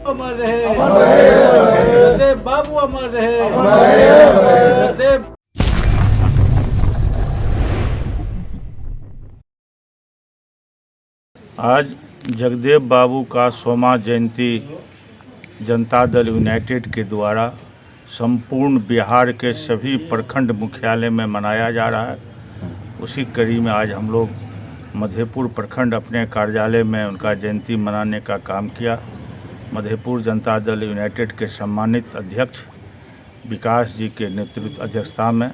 अमर रहे, जगदेव बाबू अमर रहे, जगदेव। आज जगदेव बाबू का 100वां जयंती जनता दल यूनाइटेड के द्वारा संपूर्ण बिहार के सभी प्रखंड मुख्यालय में मनाया जा रहा है। उसी कड़ी में आज हम लोग मधेपुर प्रखंड अपने कार्यालय में उनका जयंती मनाने का काम किया। मधेपुर जनता दल यूनाइटेड के सम्मानित अध्यक्ष विकास जी के नेतृत्व अध्यक्षता में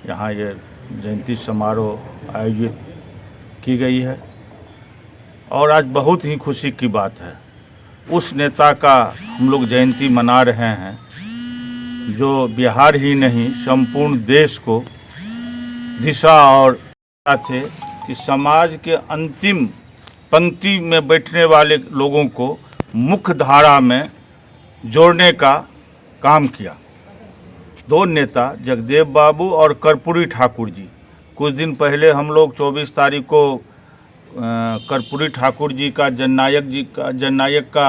यहाँ ये जयंती समारोह आयोजित की गई है और आज बहुत ही खुशी की बात है। उस नेता का हम लोग जयंती मना रहे हैं जो बिहार ही नहीं संपूर्ण देश को दिशा और थे कि समाज के अंतिम पंक्ति में बैठने वाले लोगों को मुख्य धारा में जोड़ने का काम किया। दो नेता जगदेव बाबू और कर्पूरी ठाकुर जी, कुछ दिन पहले हम लोग 24 तारीख को कर्पूरी ठाकुर जी का जननायक का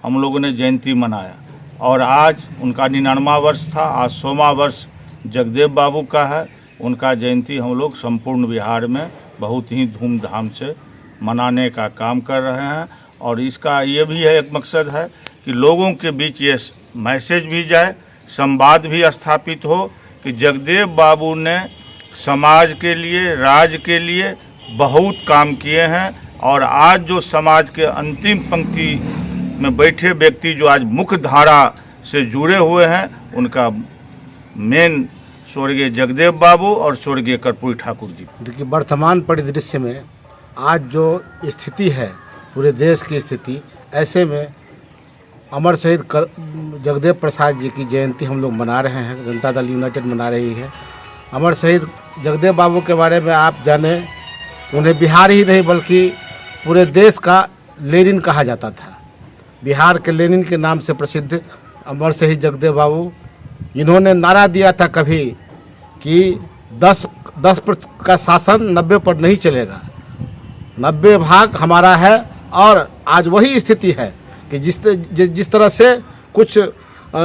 हम लोगों ने जयंती मनाया और आज उनका 99वां वर्ष था। आज 100वां वर्ष जगदेव बाबू का है। उनका जयंती हम लोग संपूर्ण बिहार में बहुत ही धूमधाम से मनाने का काम कर रहे हैं और इसका ये भी है, एक मकसद है कि लोगों के बीच ये मैसेज भी जाए, संवाद भी स्थापित हो कि जगदेव बाबू ने समाज के लिए, राज्य के लिए बहुत काम किए हैं और आज जो समाज के अंतिम पंक्ति में बैठे व्यक्ति जो आज मुख्य धारा से जुड़े हुए हैं, उनका मेन स्वर्गीय जगदेव बाबू और स्वर्गीय कर्पूरी ठाकुर जी। देखिए, वर्तमान परिदृश्य में आज जो स्थिति है, पूरे देश की स्थिति, ऐसे में अमर शहीद जगदेव प्रसाद जी की जयंती हम लोग मना रहे हैं, जनता दल यूनाइटेड मना रही है। अमर शहीद जगदेव बाबू के बारे में आप जाने, उन्हें बिहार ही नहीं बल्कि पूरे देश का लेनिन कहा जाता था। बिहार के लेनिन के नाम से प्रसिद्ध अमर शहीद जगदेव बाबू, जिन्होंने नारा दिया था कभी कि 10 का शासन 90 पर नहीं चलेगा, 90 भाग हमारा है। और आज वही स्थिति है कि जिस तरह से कुछ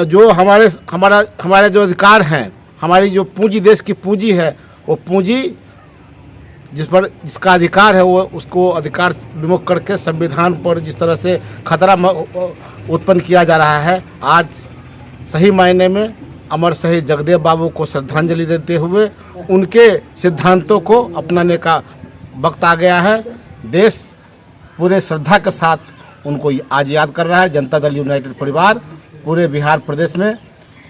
जो हमारे जो अधिकार हैं, हमारी जो पूंजी, देश की पूंजी है, वो पूंजी जिसका अधिकार है वो उसको अधिकार विमुख करके संविधान पर जिस तरह से खतरा उत्पन्न किया जा रहा है, आज सही मायने में अमर शहीद जगदेव बाबू को श्रद्धांजलि देते हुए उनके सिद्धांतों को अपनाने का वक्त आ गया है। देश पूरे श्रद्धा के साथ उनको आज याद कर रहा है। जनता दल यूनाइटेड परिवार पूरे बिहार प्रदेश में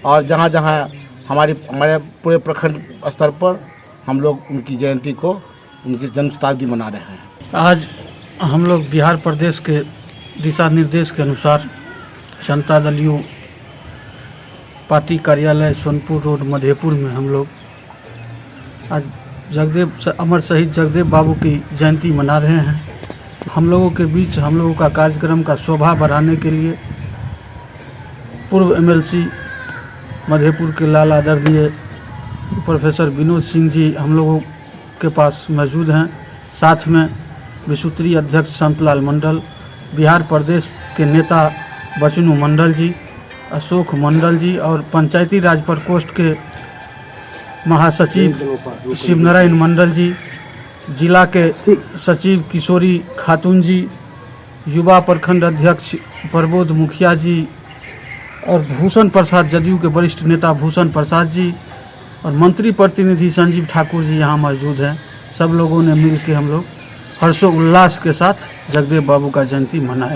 और जहाँ जहाँ हमारे पूरे प्रखंड स्तर पर हम लोग उनकी जयंती को, उनकी जन्म शताब्दी मना रहे हैं। आज हम लोग बिहार प्रदेश के दिशा निर्देश के अनुसार जनता दल यू पार्टी कार्यालय सोनपुर रोड मधेपुर में हम लोग आज अमर शहीद जगदेव बाबू की जयंती मना रहे हैं। हम लोगों के बीच हम लोगों का कार्यक्रम का शोभा बढ़ाने के लिए पूर्व एमएलसी मधेपुर के लाल आदरणीय प्रोफेसर विनोद सिंह जी हम लोगों के पास मौजूद हैं। साथ में विसूत्री अध्यक्ष संतलाल मंडल, बिहार प्रदेश के नेता बचनू मंडल जी, अशोक मंडल जी और पंचायती राज प्रकोष्ठ के महासचिव शिवनारायण मंडल जी, जिला के सचिव किशोरी खातून जी, युवा प्रखंड अध्यक्ष प्रबोध मुखिया जी और भूषण प्रसाद, जदयू के वरिष्ठ नेता भूषण प्रसाद जी और मंत्री प्रतिनिधि संजीव ठाकुर जी यहाँ मौजूद हैं। सब लोगों ने मिल के हम लोग हर्षोल्लास के साथ जगदेव बाबू का जयंती मनाया।